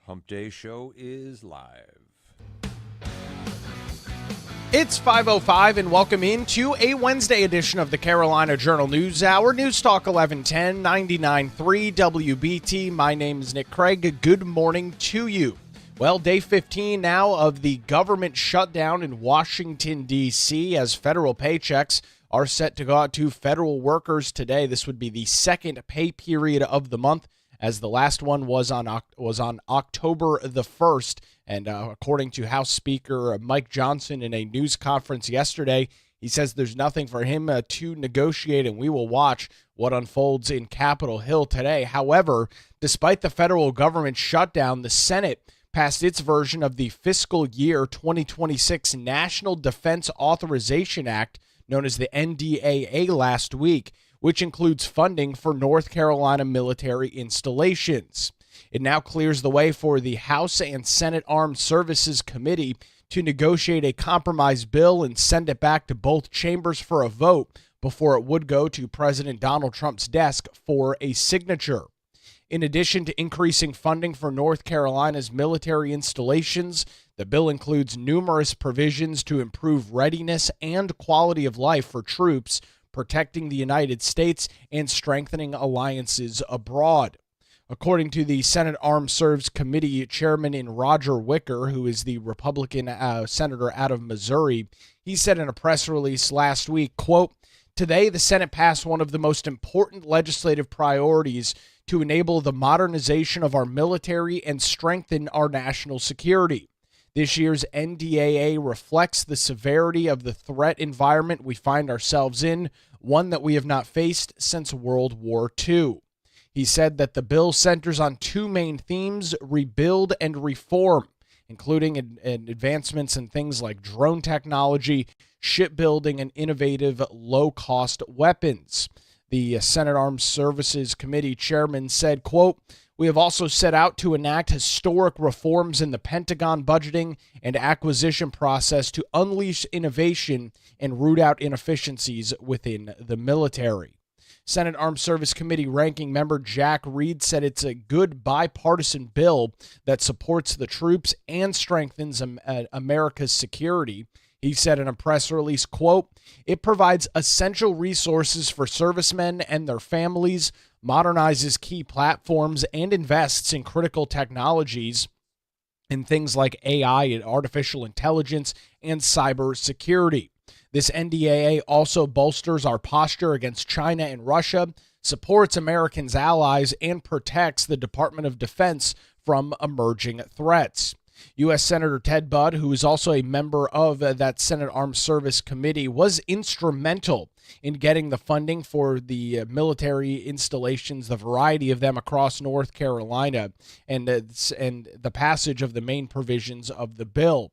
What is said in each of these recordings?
Hump Day Show is live. It's 5:05 and welcome into a Wednesday edition of the Carolina Journal News Hour. News Talk 1110 99.3 WBT. My name is Nick Craig. Good morning to you. Well, day 15 now of the government shutdown in Washington, D.C. as federal paychecks are set to go out to federal workers today. This would be the second pay period of the month, as the last one was on October the 1st. And according to House Speaker Mike Johnson in a news conference yesterday, he says there's nothing for him to negotiate, and we will watch what unfolds in Capitol Hill today. However, despite the federal government shutdown, the Senate passed its version of the fiscal year 2026 National Defense Authorization Act, known as the NDAA, last week, which includes funding for North Carolina military installations. It now clears the way for the House and Senate Armed Services Committee to negotiate a compromise bill and send it back to both chambers for a vote before it would go to President Donald Trump's desk for a signature. In addition to increasing funding for North Carolina's military installations, the bill includes numerous provisions to improve readiness and quality of life for troops, protecting the United States and strengthening alliances abroad. According to the Senate Armed Services Committee Chairman Roger Wicker, who is the Republican senator out of Missouri, he said in a press release last week, quote, "Today, the Senate passed one of the most important legislative priorities to enable the modernization of our military and strengthen our national security. This year's NDAA reflects the severity of the threat environment we find ourselves in, one that we have not faced since World War II. He said that the bill centers on two main themes: rebuild and reform, including advancements in things like drone technology, shipbuilding, and innovative low-cost weapons. The Senate Armed Services Committee chairman said, quote, "We have also set out to enact historic reforms in the Pentagon budgeting and acquisition process to unleash innovation and root out inefficiencies within the military." Senate Armed Service Committee ranking member Jack Reed said it's a good bipartisan bill that supports the troops and strengthens America's security. He said in a press release, quote, "It provides essential resources for servicemen and their families, modernizes key platforms, and invests in critical technologies in things like AI and artificial intelligence and cybersecurity. This NDAA also bolsters our posture against China and Russia, supports Americans' allies, and protects the Department of Defense from emerging threats." U.S. Senator Ted Budd, who is also a member of that Senate Armed Service Committee, was instrumental in getting the funding for the military installations, the variety of them across North Carolina, and the passage of the main provisions of the bill.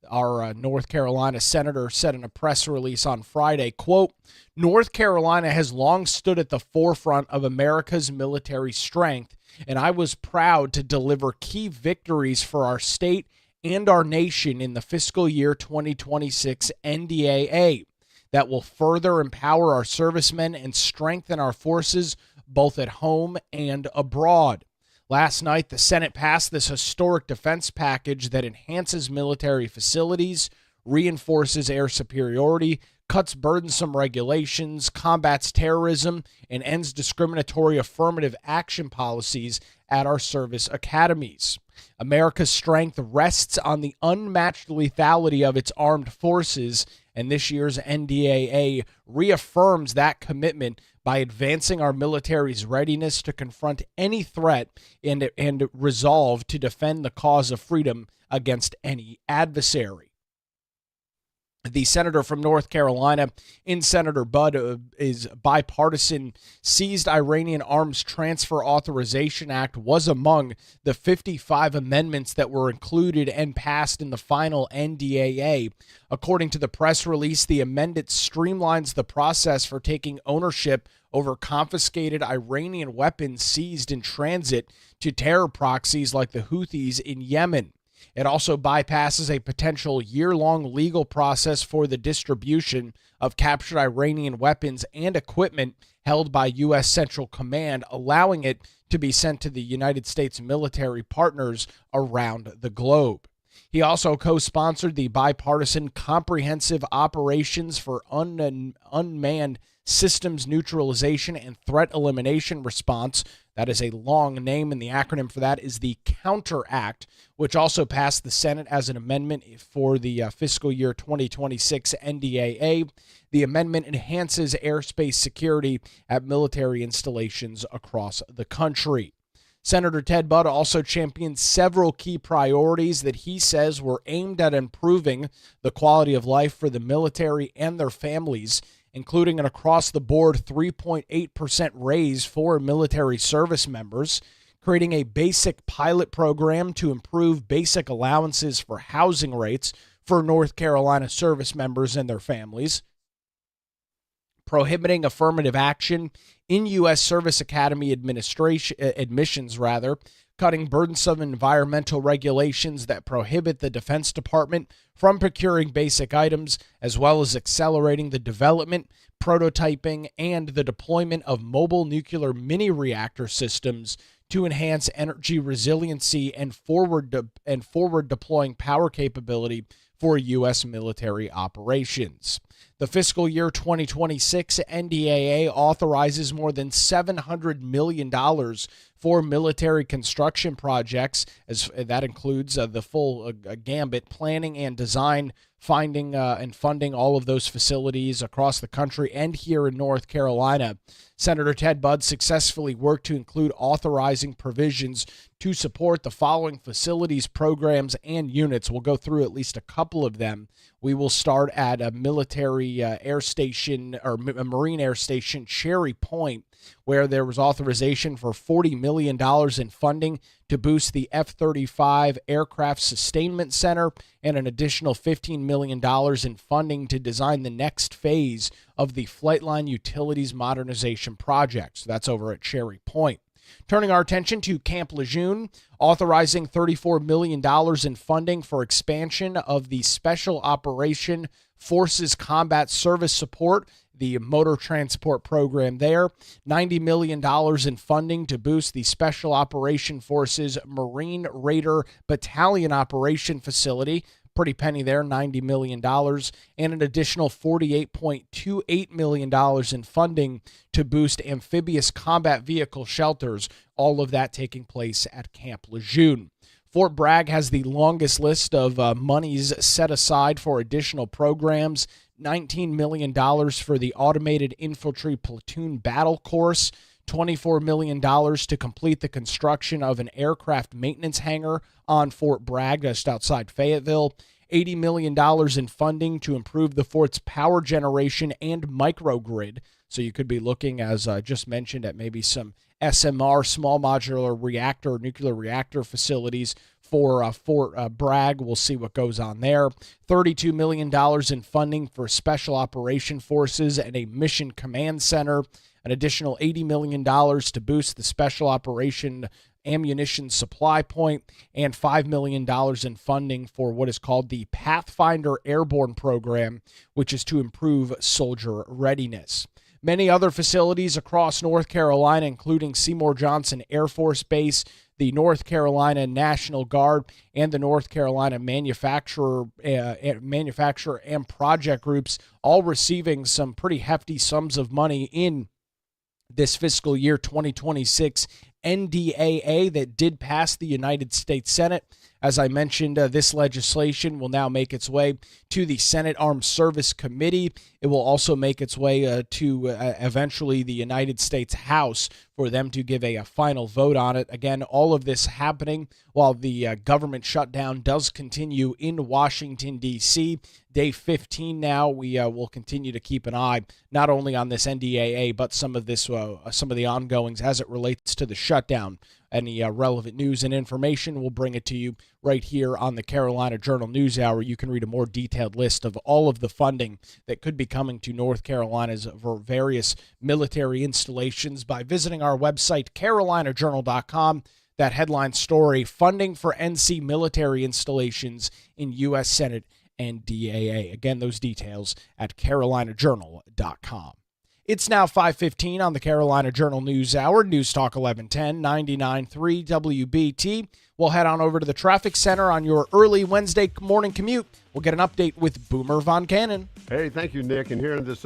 Our North Carolina senator said in a press release on Friday, quote, "North Carolina has long stood at the forefront of America's military strength, and I was proud to deliver key victories for our state and our nation in the fiscal year 2026 NDAA that will further empower our servicemen and strengthen our forces both at home and abroad." Last night, the Senate passed this historic defense package that enhances military facilities, reinforces air superiority, cuts burdensome regulations, combats terrorism, and ends discriminatory affirmative action policies at our service academies. America's strength rests on the unmatched lethality of its armed forces, and this year's NDAA reaffirms that commitment by advancing our military's readiness to confront any threat and resolve to defend the cause of freedom against any adversary. The senator from North Carolina, in Senator Budd, is bipartisan. Seized Iranian Arms Transfer Authorization Act was among the 55 amendments that were included and passed in the final NDAA. According to the press release, the amendment streamlines the process for taking ownership over confiscated Iranian weapons seized in transit to terror proxies like the Houthis in Yemen. It also bypasses a potential year-long legal process for the distribution of captured Iranian weapons and equipment held by U.S. Central Command, allowing it to be sent to the United States military partners around the globe. He also co-sponsored the bipartisan Comprehensive Operations for Unmanned Systems Neutralization and Threat Elimination Response. That is a long name, and the acronym for that is the Counter Act, which also passed the Senate as an amendment for the fiscal year 2026 NDAA. The amendment enhances airspace security at military installations across the country. Senator Ted Budd also championed several key priorities that he says were aimed at improving the quality of life for the military and their families, including an across-the-board 3.8% raise for military service members, creating a basic pilot program to improve basic allowances for housing rates for North Carolina service members and their families, prohibiting affirmative action in U.S. Service Academy admissions, cutting burdensome environmental regulations that prohibit the Defense Department from procuring basic items, as well as accelerating the development, prototyping, and the deployment of mobile nuclear mini-reactor systems to enhance energy resiliency and forward deploying power capability for U.S. military operations. The fiscal year 2026 NDAA authorizes more than $700 million for military construction projects, as that includes the full gambit, planning and design, finding and funding all of those facilities across the country and here in North Carolina. Senator Ted Budd successfully worked to include authorizing provisions to support the following facilities, programs, and units. We'll go through at least a couple of them. We will start at a military air station, or a Marine Air Station, Cherry Point, where there was authorization for $40 million in funding to boost the F-35 Aircraft Sustainment Center and an additional $15 million in funding to design the next phase of the Flightline Utilities Modernization Project. So that's over at Cherry Point. Turning our attention to Camp Lejeune, authorizing $34 million in funding for expansion of the Special Operation Forces Combat Service Support, the motor transport program there. $90 million in funding to boost the Special Operation Forces Marine Raider Battalion Operation Facility. Pretty penny there, $90 million, and an additional $48.28 million in funding to boost amphibious combat vehicle shelters, all of that taking place at Camp Lejeune. Fort Bragg has the longest list of monies set aside for additional programs. $19 million for the Automated Infantry Platoon Battle Course, $24 million to complete the construction of an aircraft maintenance hangar on Fort Bragg, just outside Fayetteville, $80 million in funding to improve the fort's power generation and microgrid. So you could be looking, as just mentioned, at maybe some SMR, small modular reactor, nuclear reactor facilities for Fort Bragg. We'll see what goes on there. $32 million in funding for Special Operation Forces and a Mission Command Center. An additional $80 million to boost the Special Operation Ammunition Supply Point, and $5 million in funding for what is called the Pathfinder Airborne Program, which is to improve soldier readiness. Many other facilities across North Carolina, including Seymour Johnson Air Force Base, the North Carolina National Guard, and the North Carolina manufacturer and project groups, all receiving some pretty hefty sums of money in this fiscal year 2026 NDAA that did pass the United States Senate. As I mentioned, this legislation will now make its way to the Senate Armed Service Committee. It will also make its way to eventually the United States House for them to give a final vote on it. Again, all of this happening while the government shutdown does continue in Washington, D.C. Day 15 now. We will continue to keep an eye not only on this NDAA, but some of the ongoings as it relates to the shutdown. Any relevant news and information, we'll bring it to you right here on the Carolina Journal News Hour. You can read a more detailed list of all of the funding that could be coming to North Carolina's for various military installations by visiting our website, carolinajournal.com. That headline story, funding for NC military installations in U.S. Senate and DAA. Again, those details at carolinajournal.com. It's now 5:15 on the Carolina Journal News Hour, News Talk 1110, 99.3 WBT. We'll head on over to the traffic center on your early Wednesday morning commute. We'll get an update with Boomer Von Cannon. Hey, thank you, Nick. And here in this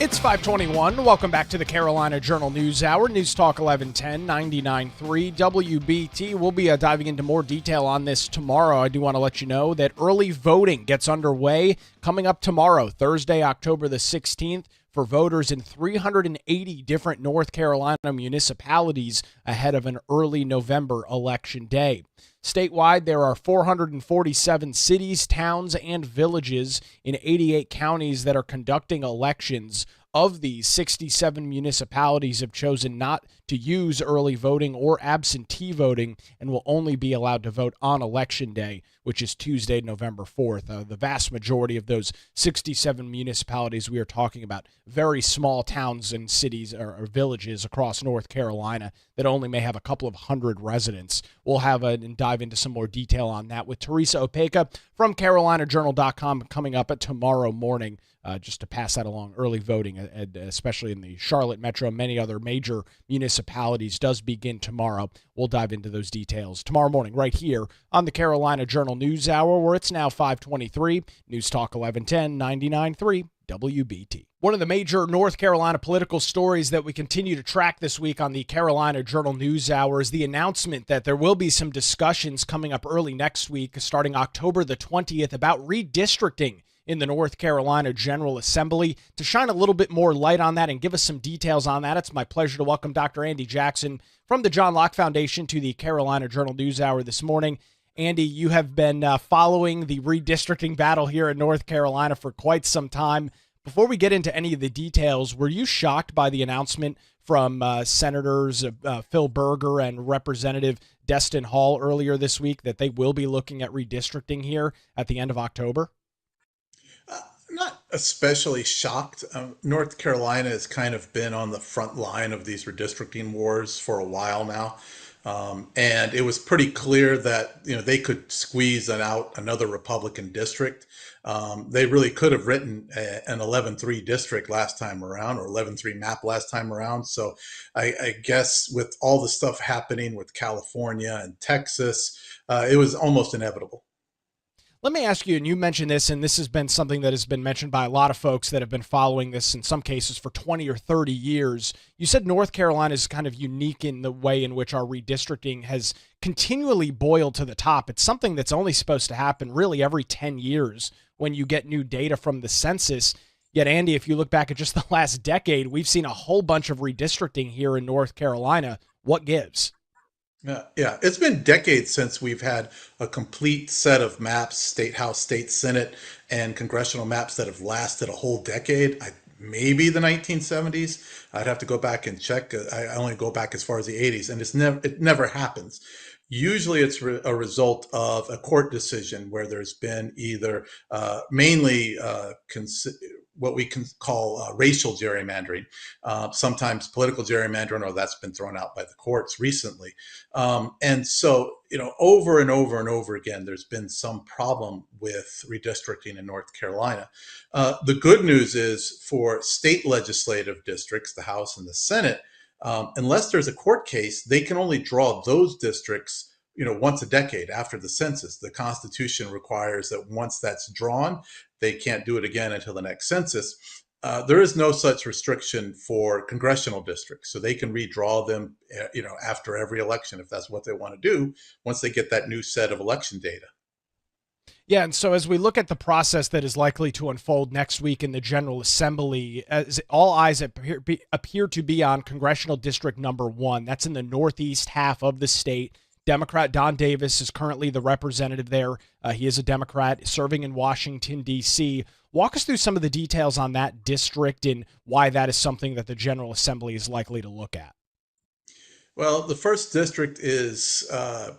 It's 521. Welcome back to the Carolina Journal News Hour. News Talk 1110, 99.3 WBT. We'll be diving into more detail on this tomorrow. I do want to let you know that early voting gets underway coming up tomorrow, Thursday, October the 16th, for voters in 380 different North Carolina municipalities ahead of an early November election day. Statewide, there are 447 cities, towns, and villages in 88 counties that are conducting elections. Of these, 67 municipalities have chosen not to use early voting or absentee voting and will only be allowed to vote on Election Day, which is Tuesday, November 4th. The vast majority of those 67 municipalities we are talking about, very small towns and cities or villages across North Carolina that only may have a couple of hundred residents. We'll have and dive into some more detail on that with Teresa Opeka from CarolinaJournal.com coming up at tomorrow morning. Just to pass that along, early voting, especially in the Charlotte Metro, many other major municipalities, does begin tomorrow. We'll dive into those details tomorrow morning right here on the Carolina Journal News Hour, where it's now 523. News Talk 1110, 99.3 WBT. One of the major North Carolina political stories that we continue to track this week on the Carolina Journal News Hour is the announcement that there will be some discussions coming up early next week, starting October the 20th, about redistricting in the North Carolina General Assembly. To shine a little bit more light on that and give us some details on that, it's my pleasure to welcome Dr. Andy Jackson from the John Locke Foundation to the Carolina Journal News Hour this morning. Andy, you have been following the redistricting battle here in North Carolina for quite some time. Before we get into any of the details, were you shocked by the announcement from Senators Phil Berger and Representative Destin Hall earlier this week that they will be looking at redistricting here at the end of October? Not especially shocked. North Carolina has kind of been on the front line of these redistricting wars for a while now. And it was pretty clear that, they could squeeze out another Republican district. They really could have written an 11-3 district last time around, or 11-3 map last time around. So I guess with all the stuff happening with California and Texas, it was almost inevitable. Let me ask you, and you mentioned this, and this has been something that has been mentioned by a lot of folks that have been following this in some cases for 20 or 30 years. You said North Carolina is kind of unique in the way in which our redistricting has continually boiled to the top. It's something that's only supposed to happen really every 10 years when you get new data from the census. Yet, Andy, if you look back at just the last decade, we've seen a whole bunch of redistricting here in North Carolina. What gives? Yeah, it's been decades since we've had a complete set of maps, state house, state senate, and congressional maps that have lasted a whole decade. Maybe the 1970s. I'd have to go back and check. I only go back as far as the 80s, and it never happens. Usually it's a result of a court decision where there's been either mainly what we can call racial gerrymandering, sometimes political gerrymandering, or that's been thrown out by the courts recently. And so, over and over and over again, there's been some problem with redistricting in North Carolina. The good news is for state legislative districts, the House and the Senate, unless there's a court case, they can only draw those districts once a decade after the census. The Constitution requires that once that's drawn, they can't do it again until the next census. There is no such restriction for congressional districts, so they can redraw them, after every election if that's what they want to do once they get that new set of election data. Yeah, and so as we look at the process that is likely to unfold next week in the General Assembly, as all eyes appear to be on Congressional District Number 1. That's in the northeast half of the state. Democrat Don Davis is currently the representative there. He is a Democrat serving in Washington, D.C. Walk us through some of the details on that district and why that is something that the General Assembly is likely to look at. Well, the first district is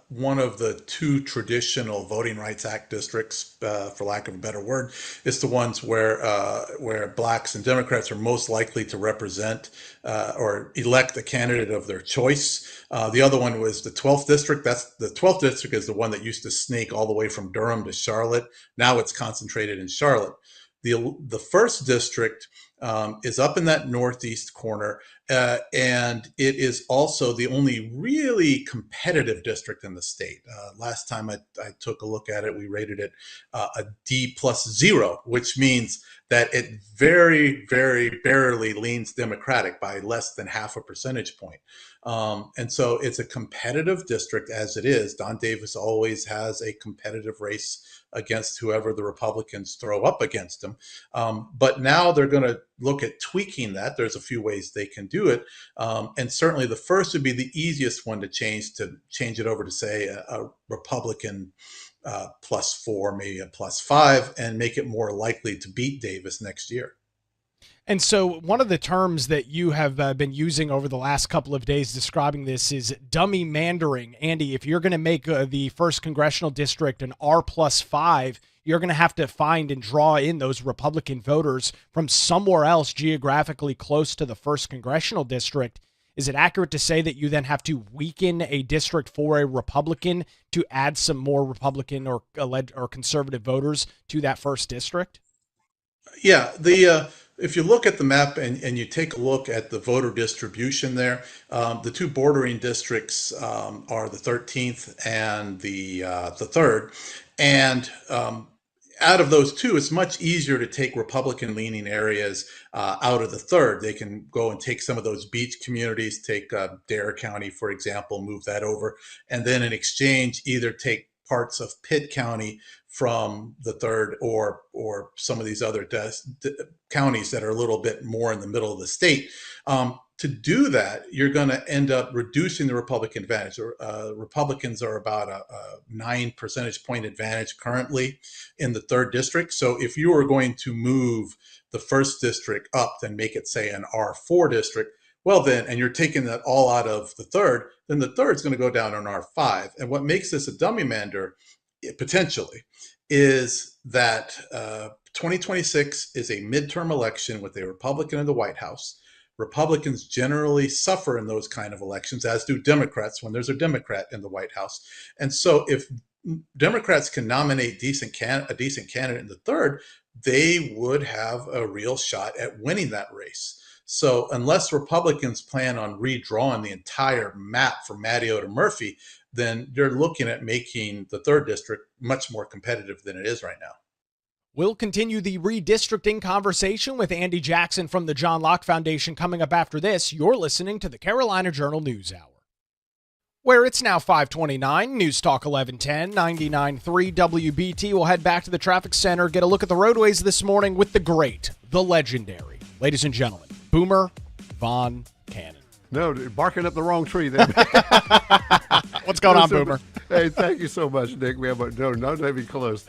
one of the two traditional Voting Rights Act districts, for lack of a better word. It's the ones where blacks and Democrats are most likely to represent or elect a candidate of their choice. The other one was the 12th district. The 12th district is the one that used to snake all the way from Durham to Charlotte. Now it's concentrated in Charlotte. The first district is up in that northeast corner, And it is also the only really competitive district in the state. Last time I took a look at it, we rated it a D+0, which means that it very, very barely leans Democratic by less than half a percentage point. And so it's a competitive district as it is. Don Davis always has a competitive race against whoever the Republicans throw up against him. But now they're going to look at tweaking that. There's a few ways they can do it. And certainly the first would be the easiest one to change it over to, say, a Republican +4, maybe a +5, and make it more likely to beat Davis next year. And so one of the terms that you have been using over the last couple of days describing this is dummy mandering. Andy, if you're going to make the first congressional district an R+5, you're going to have to find and draw in those Republican voters from somewhere else geographically close to the first congressional district. Is it accurate to say that you then have to weaken a district for a Republican to add some more Republican or conservative voters to that first district? Yeah, if you look at the map and you take a look at the voter distribution there, the two bordering districts are the 13th and the 3rd. And out of those two, it's much easier to take Republican-leaning areas out of the 3rd. They can go and take some of those beach communities, take Dare County, for example, move that over, and then in exchange, either take parts of Pitt County from the 3rd or some of these other counties that are a little bit more in the middle of the state. To do that, you're going to end up reducing the Republican advantage. Republicans are about a 9 percentage point advantage currently in the 3rd district. So if you were going to move the 1st district up, then make it, say, an R4 district, well then, and you're taking that all out of the 3rd, then the 3rd is going to go down on R5. And what makes this a dummy mander, potentially, is that 2026 is a midterm election with a Republican in the White House. Republicans generally suffer in those kind of elections, as do Democrats when there's a Democrat in the White House. And so if Democrats can nominate a decent candidate in the 3rd, they would have a real shot at winning that race. So unless Republicans plan on redrawing the entire map from Matteo to Murphy, then you're looking at making the 3rd district much more competitive than it is right now. We'll continue the redistricting conversation with Andy Jackson from the John Locke Foundation coming up after this. You're listening to the Carolina Journal News Hour, where it's now 5:29. News Talk 1110, 99.3 WBT. We'll head back to the traffic center, get a look at the roadways this morning with the great, the legendary, ladies and gentlemen, Boomer Von Cannon. No, barking up the wrong tree there. What's going on, Boomer? Hey, thank you so much, Nick. We have not even close.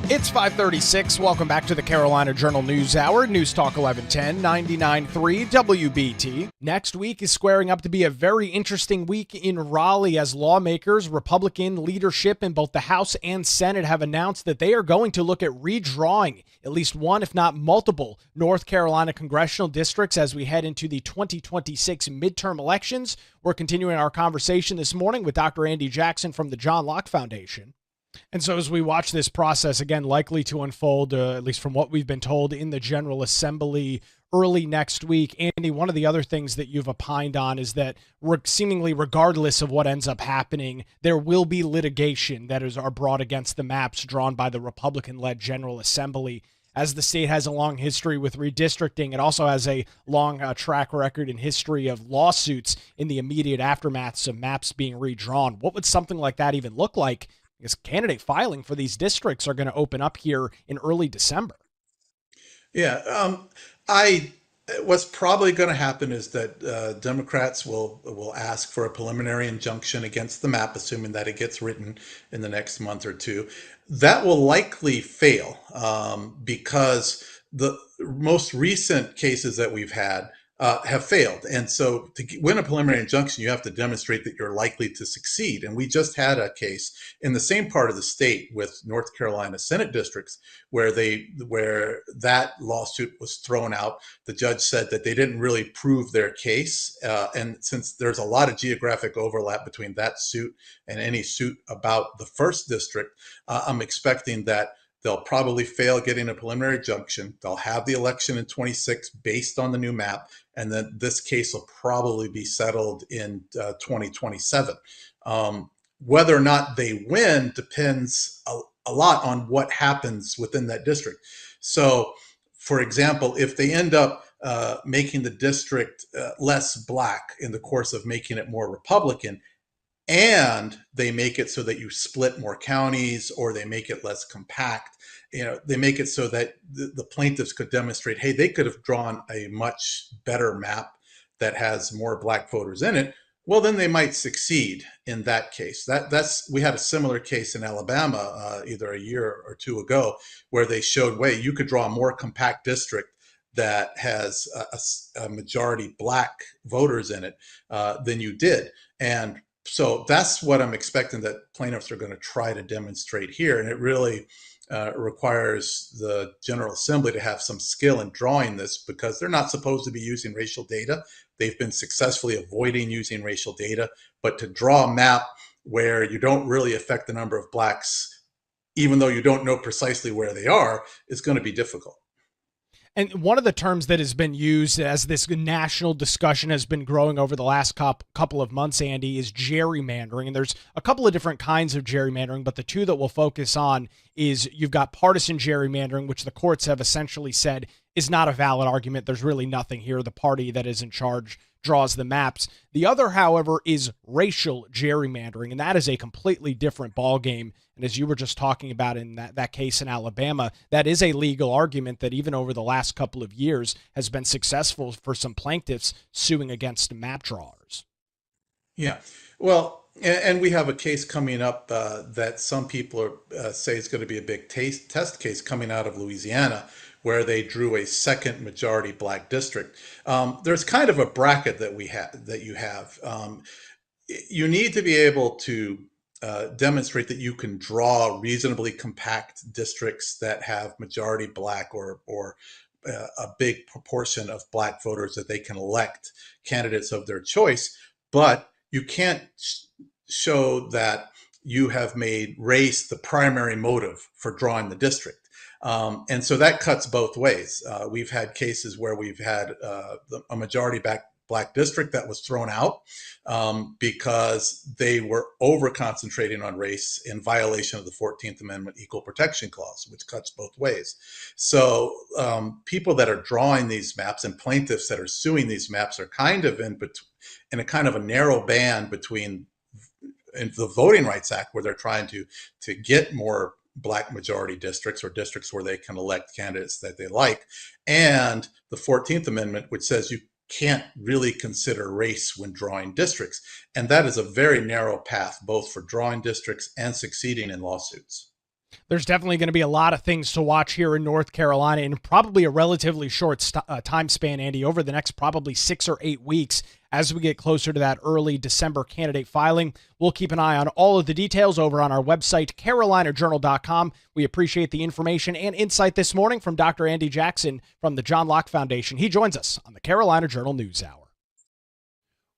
It's 5:36. Welcome back to the Carolina Journal News Hour. News Talk 1110, 99.3 WBT. Next week is squaring up to be a very interesting week in Raleigh as lawmakers, Republican leadership in both the House and Senate have announced that they are going to look at redrawing at least one, if not multiple, North Carolina congressional districts as we head into the 2026 midterm elections. We're continuing our conversation this morning with Dr. Andy Jackson from the John Locke Foundation. And so as we watch this process, again, likely to unfold, at least from what we've been told, in the General Assembly early next week. Andy, one of the other things that you've opined on is that seemingly regardless of what ends up happening, there will be litigation that are brought against the maps drawn by the Republican-led General Assembly. As the state has a long history with redistricting, it also has a long track record and history of lawsuits in the immediate aftermaths of maps being redrawn. What would something like that even look like? Because candidate filing for these districts are going to open up here in early December. Yeah, what's probably going to happen is that Democrats will ask for a preliminary injunction against the map, assuming that it gets written in the next month or two. That will likely fail because the most recent cases that we've had have failed. And so to win a preliminary injunction, you have to demonstrate that you're likely to succeed. And we just had a case in the same part of the state with North Carolina Senate districts where that lawsuit was thrown out. The judge said that they didn't really prove their case. And since there's a lot of geographic overlap between that suit and any suit about the first district, I'm expecting that they'll probably fail getting a preliminary injunction. They'll have the election in 26 based on the new map, and then this case will probably be settled in 2027. Whether or not they win depends a lot on what happens within that district. So, for example, if they end up making the district less black in the course of making it more Republican, and they make it so that you split more counties, or they make it less compact, they make it so that the plaintiffs could demonstrate, hey, they could have drawn a much better map that has more black voters in it. Well, then they might succeed in that case. We had a similar case in Alabama either a year or two ago, where they showed, wait, you could draw a more compact district that has a majority black voters in it than you did. And so that's what I'm expecting that plaintiffs are going to try to demonstrate here. And it really requires the General Assembly to have some skill in drawing this, because they're not supposed to be using racial data. They've been successfully avoiding using racial data. But to draw a map where you don't really affect the number of blacks, even though you don't know precisely where they are, is going to be difficult. And one of the terms that has been used as this national discussion has been growing over the last couple of months, Andy, is gerrymandering. And there's a couple of different kinds of gerrymandering, but the two that we'll focus on is you've got partisan gerrymandering, which the courts have essentially said is not a valid argument. There's really nothing here. The party that is in charge draws the maps. The other, however, is racial gerrymandering, and that is a completely different ballgame. And as you were just talking about in that case in Alabama, that is a legal argument that even over the last couple of years has been successful for some plaintiffs suing against map drawers. Yeah, well, and we have a case coming up that some people say is going to be a big test case coming out of Louisiana, where they drew a second majority black district. There's kind of a bracket that you have. You need to be able to demonstrate that you can draw reasonably compact districts that have majority black or a big proportion of black voters that they can elect candidates of their choice, but you can't show that you have made race the primary motive for drawing the district. And so that cuts both ways. We've had cases where we've had a majority black district that was thrown out because they were over concentrating on race in violation of the 14th Amendment Equal Protection Clause, which cuts both ways. So people that are drawing these maps and plaintiffs that are suing these maps are kind of in a kind of a narrow band between the Voting Rights Act, where they're trying to get more black majority districts or districts where they can elect candidates that they like, and the 14th Amendment, which says you can't really consider race when drawing districts. And that is a very narrow path, both for drawing districts and succeeding in lawsuits. There's definitely going to be a lot of things to watch here in North Carolina in probably a relatively short time span, Andy, over the next probably 6 or 8 weeks as we get closer to that early December candidate filing. We'll keep an eye on all of the details over on our website, carolinajournal.com. We appreciate the information and insight this morning from Dr. Andy Jackson from the John Locke Foundation. He joins us on the Carolina Journal News Hour,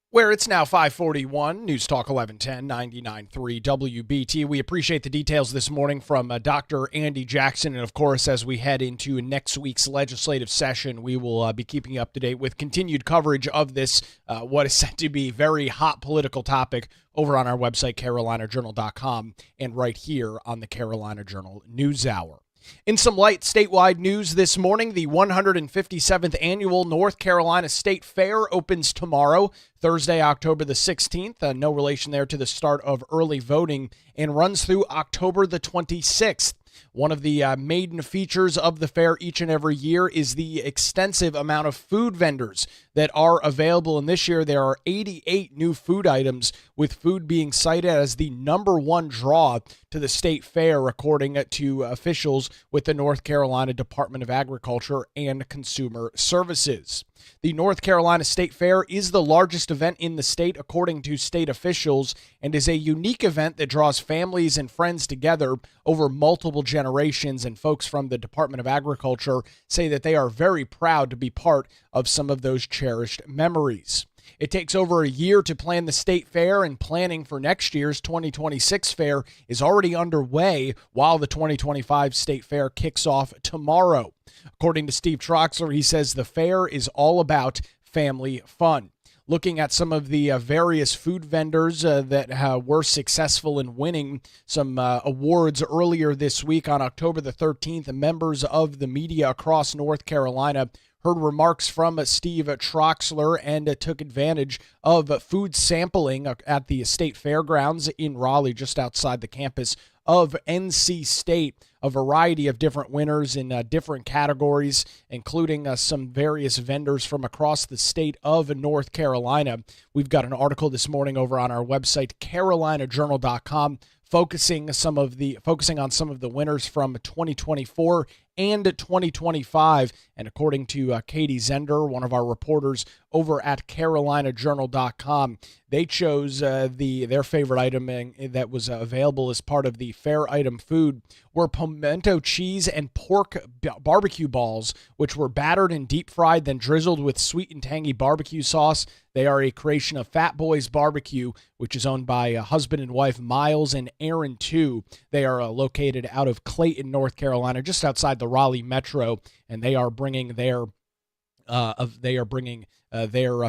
where it's now 541, News Talk 1110, 99.3 WBT. We appreciate the details this morning from Dr. Andy Jackson. And, of course, as we head into next week's legislative session, we will be keeping you up to date with continued coverage of this, what is said to be very hot political topic over on our website, carolinajournal.com, and right here on the Carolina Journal News Hour. In some light statewide news this morning, the 157th Annual North Carolina State Fair opens tomorrow, Thursday, October the 16th. No relation there to the start of early voting, and runs through October the 26th. One of the maiden features of the fair each and every year is the extensive amount of food vendors that are available. And this year there are 88 new food items, with food being cited as the number one draw to the state fair, according to officials with the North Carolina Department of Agriculture and Consumer Services. The North Carolina State Fair is the largest event in the state, according to state officials, and is a unique event that draws families and friends together over multiple generations. And folks from the Department of Agriculture say that they are very proud to be part of some of those cherished memories. It takes over a year to plan the state fair, and planning for next year's 2026 fair is already underway, while the 2025 state fair kicks off tomorrow. According to Steve Troxler, he says the fair is all about family fun. Looking at some of the various food vendors that were successful in winning some awards earlier this week on October the 13th, members of the media across North Carolina heard remarks from Steve Troxler and took advantage of food sampling at the state fairgrounds in Raleigh, just outside the campus of NC State. A variety of different winners in different categories, including some various vendors from across the state of North Carolina. We've got an article this morning over on our website, carolinajournal.com, focusing on some of the winners from 2024 and 2025. And according to Katie Zender, one of our reporters over at carolinajournal.com, they chose their favorite item that was available as part of the fair item food were pimento cheese and pork barbecue balls, which were battered and deep fried, then drizzled with sweet and tangy barbecue sauce. They are a creation of Fat Boys Barbecue, which is owned by husband and wife Miles and Aaron Tu. They are located out of Clayton, North Carolina, just outside the Raleigh metro, and they are bringing their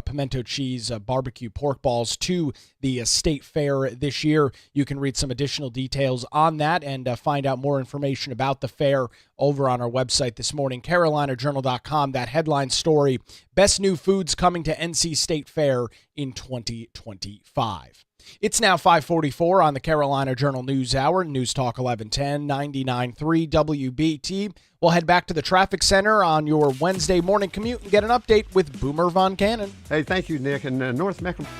pimento cheese barbecue pork balls to the state fair this year. You can read some additional details on that and find out more information about the fair over on our website this morning, carolinajournal.com. That headline story, Best New Foods Coming to NC State Fair in 2025. It's now 5:44 on the Carolina Journal News Hour, News Talk 1110, 99.3 WBT. We'll head back to the traffic center on your Wednesday morning commute and get an update with Boomer Von Cannon. Hey, thank you, Nick. And North Mecklenburg.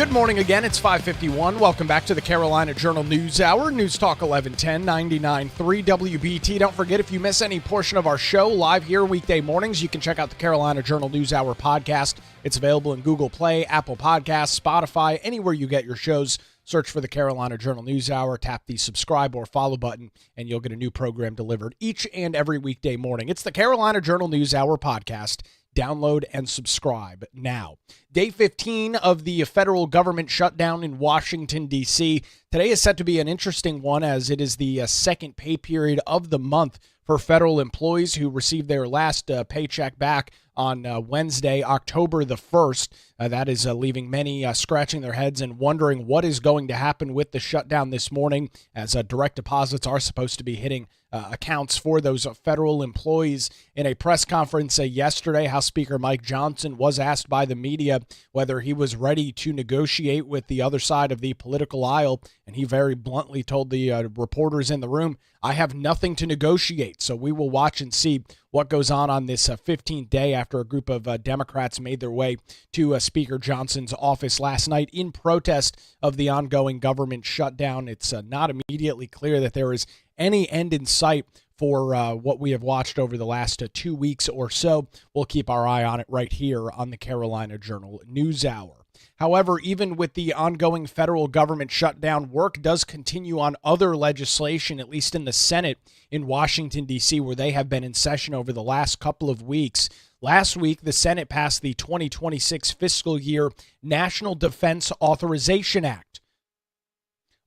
Good morning again. It's 5:51. Welcome back to the Carolina Journal News Hour. News Talk 1110 99.3 WBT. Don't forget, if you miss any portion of our show live here weekday mornings, you can check out the Carolina Journal News Hour podcast. It's available in Google Play, Apple Podcasts, Spotify, anywhere you get your shows. Search for the Carolina Journal News Hour, tap the subscribe or follow button, and you'll get a new program delivered each and every weekday morning. It's the Carolina Journal News Hour podcast. Download and subscribe now. Day 15 of the federal government shutdown in Washington, D.C. Today is set to be an interesting one, as it is the second pay period of the month for federal employees who received their last paycheck back on Wednesday, October the 1st. That is leaving many scratching their heads and wondering what is going to happen with the shutdown this morning, as direct deposits are supposed to be hitting accounts for those federal employees. In a press conference yesterday, House Speaker Mike Johnson was asked by the media whether he was ready to negotiate with the other side of the political aisle, and he very bluntly told the reporters in the room, "I have nothing to negotiate." So we will watch and see what goes on this 15th day after a group of Democrats made their way to Speaker Johnson's office last night in protest of the ongoing government shutdown. It's not immediately clear that there is any end in sight for what we have watched over the last 2 weeks or so. We'll keep our eye on it right here on the Carolina Journal News Hour. However, even with the ongoing federal government shutdown, work does continue on other legislation, at least in the Senate in Washington, D.C., where they have been in session over the last couple of weeks. Last week, the Senate passed the 2026 fiscal year National Defense Authorization Act,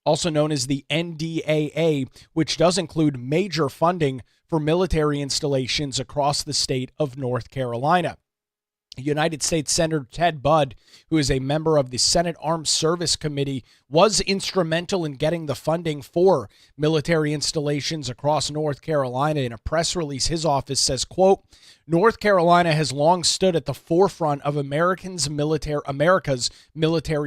also known as the NDAA, which does include major funding for military installations across the state of North Carolina. United States Senator Ted Budd, who is a member of the Senate Armed Service Committee, was instrumental in getting the funding for military installations across North Carolina. In a press release, his office says, quote, "North Carolina has long stood at the forefront of America's military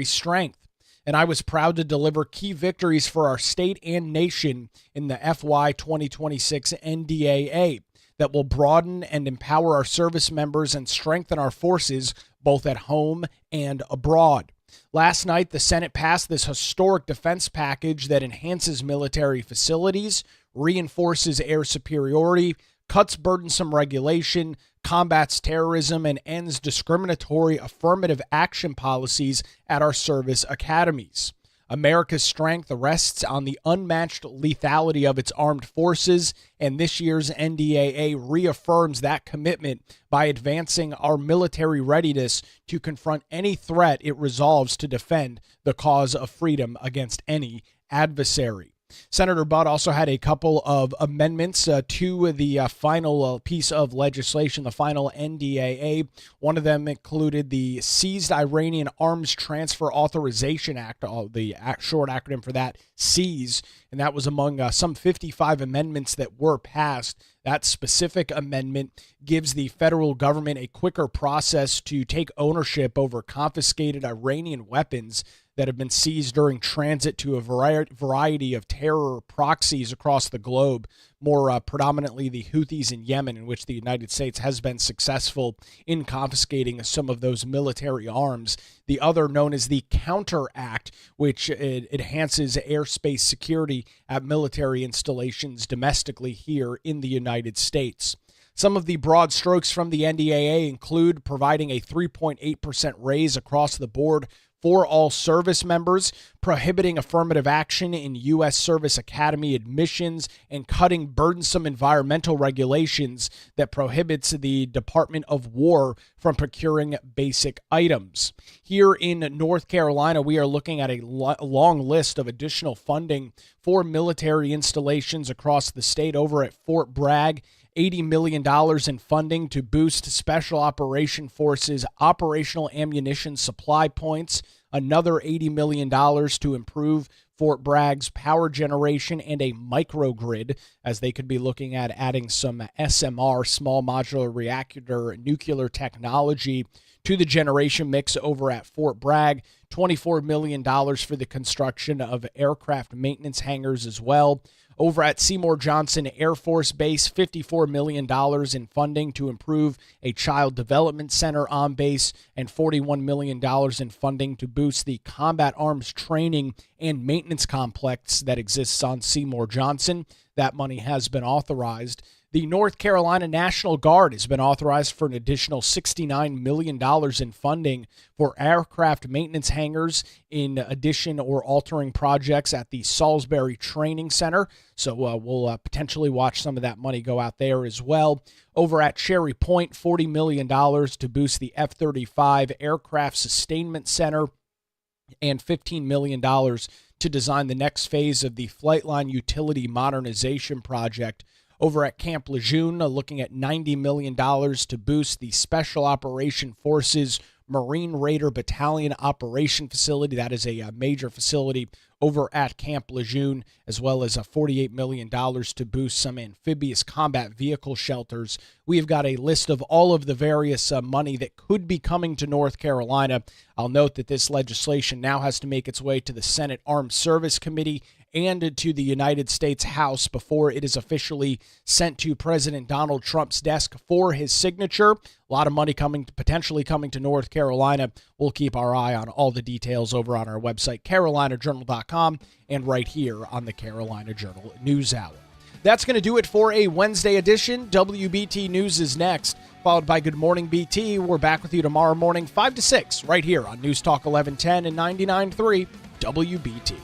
strength, and I was proud to deliver key victories for our state and nation in the FY 2026 NDAA. That will broaden and empower our service members and strengthen our forces both at home and abroad." Last night, the Senate passed this historic defense package that enhances military facilities, reinforces air superiority, cuts burdensome regulation, combats terrorism, and ends discriminatory affirmative action policies at our service academies. America's strength rests on the unmatched lethality of its armed forces, and this year's NDAA reaffirms that commitment by advancing our military readiness to confront any threat it resolves to defend the cause of freedom against any adversary. Senator Budd also had a couple of amendments to the final piece of legislation, the final NDAA. One of them included the Seized Iranian Arms Transfer Authorization Act, the short acronym for that, SEAS, and that was among some 55 amendments that were passed. That specific amendment gives the federal government a quicker process to take ownership over confiscated Iranian weapons that have been seized during transit to a variety of terror proxies across the globe, more predominantly the Houthis in Yemen, in which the United States has been successful in confiscating some of those military arms. The other, known as the Counter Act, which enhances airspace security at military installations domestically here in the United States. Some of the broad strokes from the NDAA include providing a 3.8% raise across the board for all service members, prohibiting affirmative action in U.S. Service Academy admissions, and cutting burdensome environmental regulations that prohibits the Department of War from procuring basic items. Here in North Carolina, we are looking at a long list of additional funding for military installations across the state. Over at Fort Bragg, $80 million in funding to boost Special Operation Forces operational ammunition supply points, another $80 million to improve Fort Bragg's power generation and a microgrid, as they could be looking at adding some SMR, small modular reactor nuclear technology, to the generation mix over at Fort Bragg. $24 million for the construction of aircraft maintenance hangars as well. Over at Seymour Johnson Air Force Base, $54 million in funding to improve a child development center on base, and $41 million in funding to boost the combat arms training and maintenance complex that exists on Seymour Johnson. That money has been authorized. The North Carolina National Guard has been authorized for an additional $69 million in funding for aircraft maintenance hangars in addition or altering projects at the Salisbury Training Center. So we'll potentially watch some of that money go out there as well. Over at Cherry Point, $40 million to boost the F-35 Aircraft Sustainment Center, and $15 million to design the next phase of the Flightline Utility Modernization Project. Over at Camp Lejeune, looking at $90 million to boost the Special Operation Forces Marine Raider Battalion Operation Facility. That is a major facility over at Camp Lejeune, as well as $48 million to boost some amphibious combat vehicle shelters. We have got a list of all of the various money that could be coming to North Carolina. I'll note that this legislation now has to make its way to the Senate Armed Service Committee and to the United States House before it is officially sent to President Donald Trump's desk for his signature. A lot of money potentially coming to North Carolina. We'll keep our eye on all the details over on our website, carolinajournal.com, and right here on the Carolina Journal News Hour. That's going to do it for a Wednesday edition. WBT News is next, followed by Good Morning BT. We're back with you tomorrow morning, 5 to 6, right here on News Talk 1110 and 99.3 WBT.